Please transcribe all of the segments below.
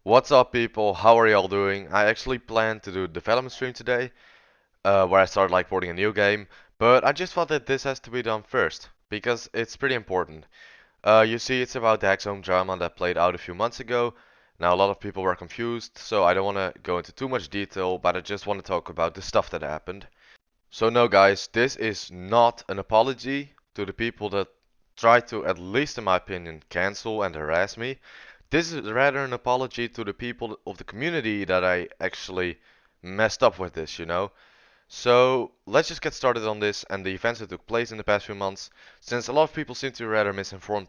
What's up, people? How are y'all doing? I actually planned to do a development stream today, where I start like porting a new game, but I just thought that this has to be done first, because it's pretty important. You see, it's about the Hackz Home drama that played out a few months ago. Now, a lot of people were confused, so I don't want to go into too much detail, but I just want to talk about the stuff that happened. So no, guys, this is not an apology to the people that tried to, at least in my opinion, cancel and harass me. This is rather an apology to the people of the community that I actually messed up with this, you know? So let's just get started on this and the events that took place in the past few months, since a lot of people seem to be rather misinformed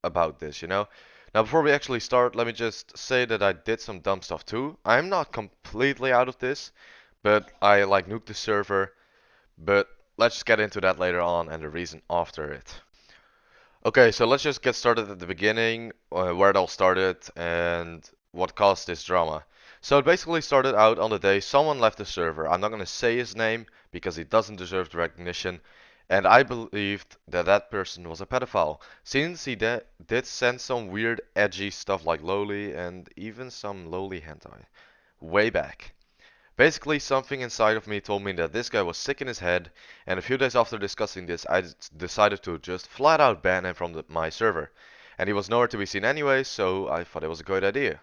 about this, you know? Now, before we actually start, let me just say that I did some dumb stuff too. I'm not completely out of this, but I like nuked the server, but let's just get into that later on and the reason after it. Okay, so let's just get started at the beginning, where it all started and what caused this drama. So it basically started out on the day someone left the server. I'm not going to say his name because he doesn't deserve the recognition, and I believed that that person was a pedophile, since he did send some weird edgy stuff like loli and even some loli hentai way back. Basically, something inside of me told me that this guy was sick in his head, and a few days after discussing this, I decided to just flat out ban him from my server. And he was nowhere to be seen anyway, so I thought it was a good idea.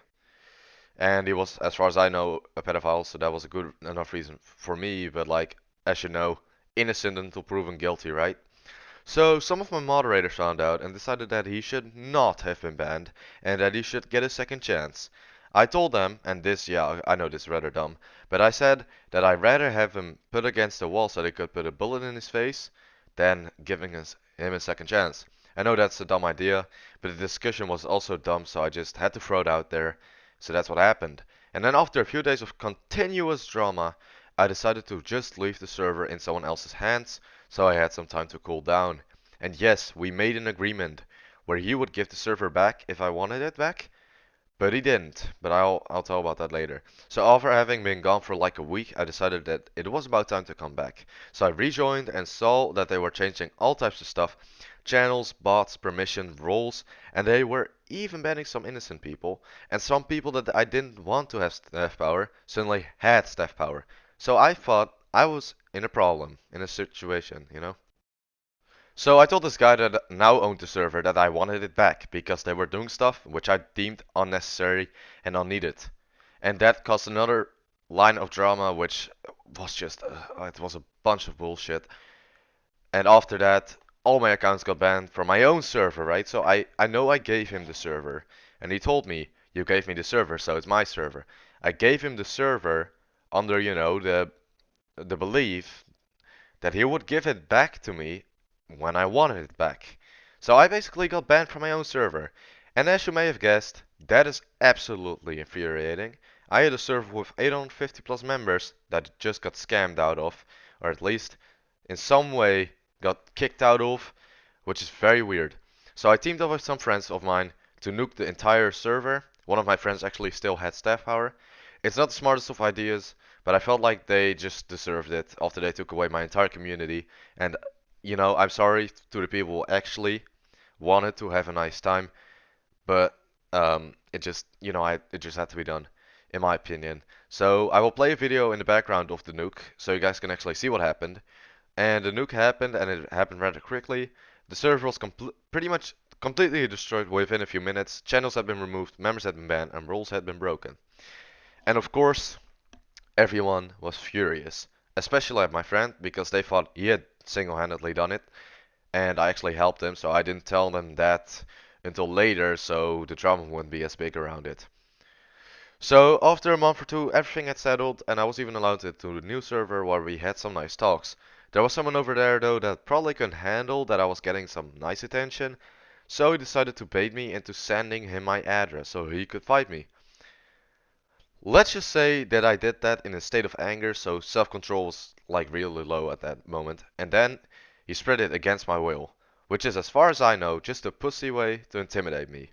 And he was, as far as I know, a pedophile, so that was a good enough reason for me, but like, as you know, innocent until proven guilty, right? So some of my moderators found out and decided that he should not have been banned and that he should get a second chance. I told them, and this, yeah, I know this is rather dumb, but I said that I'd rather have him put against the wall so they could put a bullet in his face than giving him a second chance. I know that's a dumb idea, but the discussion was also dumb, so I just had to throw it out there. So that's what happened. And then after a few days of continuous drama, I decided to just leave the server in someone else's hands so I had some time to cool down. And yes, we made an agreement where he would give the server back if I wanted it back, but he didn't. But I'll tell about that later. So after having been gone for like a week, I decided that it was about time to come back. So I rejoined and saw that they were changing all types of stuff. Channels, bots, permission, roles, and they were even banning some innocent people. And some people that I didn't want to have staff power suddenly had staff power. So I thought I was in a problem, in a situation, you know? So I told this guy that now owned the server that I wanted it back because they were doing stuff which I deemed unnecessary and unneeded. And that caused another line of drama which was just, it was a bunch of bullshit. And after that, all my accounts got banned from my own server, right? So I know I gave him the server. And he told me, you gave me the server, so it's my server. I gave him the server under, you know, the belief that he would give it back to me when I wanted it back. So I basically got banned from my own server. And as you may have guessed, that is absolutely infuriating. I had a server with 850 plus members that just got scammed out of, or at least in some way got kicked out of, which is very weird. So I teamed up with some friends of mine to nuke the entire server. One of my friends actually still had staff power. It's not the smartest of ideas, but I felt like they just deserved it after they took away my entire community. And, you know, I'm sorry to the people who actually wanted to have a nice time, but it just, you know, it just had to be done, in my opinion. So I will play a video in the background of the nuke, so you guys can actually see what happened. And the nuke happened, and it happened rather quickly. The server was pretty much completely destroyed within a few minutes. Channels had been removed, members had been banned, and rules had been broken. And of course, everyone was furious, especially my friend, because they thought he had single-handedly done it, and I actually helped him, so I didn't tell them that until later, so the drama wouldn't be as big around it. So after a month or two, everything had settled, and I was even allowed to the new server where we had some nice talks. There was someone over there though that probably couldn't handle that I was getting some nice attention, so he decided to bait me into sending him my address so he could fight me. Let's just say that I did that in a state of anger, so self-control was like really low at that moment, and then he spread it against my will, which is, as far as I know, just a pussy way to intimidate me.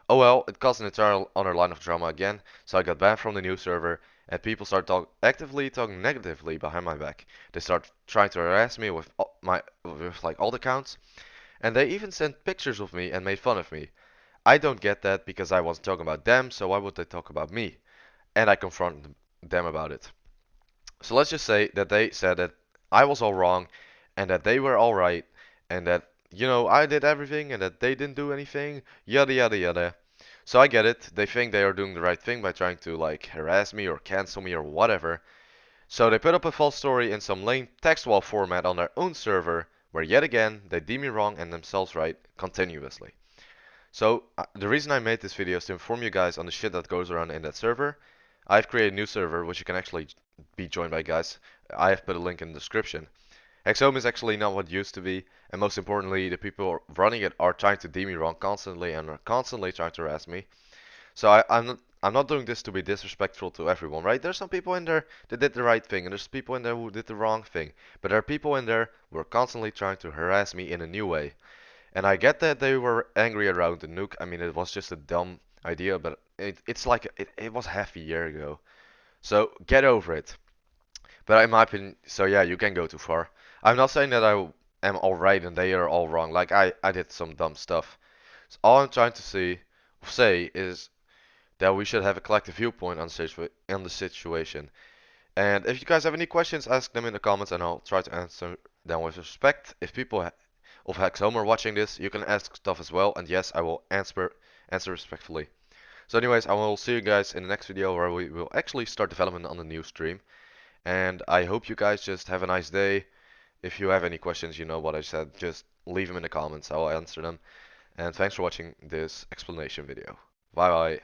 Oh well, it caused an entire other line of drama again, so I got banned from the new server, and people start actively talking negatively behind my back. They start trying to harass me with with like alt accounts, and they even sent pictures of me and made fun of me. I don't get that because I wasn't talking about them, so why would they talk about me? And I confronted them about it. So let's just say that they said that I was all wrong and that they were all right and that, I did everything and that they didn't do anything, yada yada yada. So I get it. They think they are doing the right thing by trying to like harass me or cancel me or whatever. So they put up a false story in some lame text wall format on their own server, where yet again they deem me wrong and themselves right continuously. So the reason I made this video is to inform you guys on the shit that goes around in that server. I've created a new server which you can actually be joined by, guys. I have put a link in the description. Hackz Home is actually not what it used to be, and most importantly, the people running it are trying to deem me wrong constantly and are constantly trying to harass me. So I'm not doing this to be disrespectful to everyone, right? There's some people in there that did the right thing, and there's people in there who did the wrong thing. But there are people in there who are constantly trying to harass me in a new way. And I get that they were angry around the nuke. I mean, it was just a dumb idea, but it's like it was half a year ago. So get over it. But in my opinion, so yeah, you can go too far. I'm not saying that I am all right and they are all wrong. Like I did some dumb stuff. So all I'm trying to say is that we should have a collective viewpoint on the situation. And if you guys have any questions, ask them in the comments and I'll try to answer them with respect. If people of Hackz Home are watching this, you can ask stuff as well, and yes, I will answer respectfully. So anyways, I will see you guys in the next video where we will actually start development on the new stream. And I hope you guys just have a nice day. If you have any questions, you know what I said, just leave them in the comments. I will answer them. And thanks for watching this explanation video. Bye bye.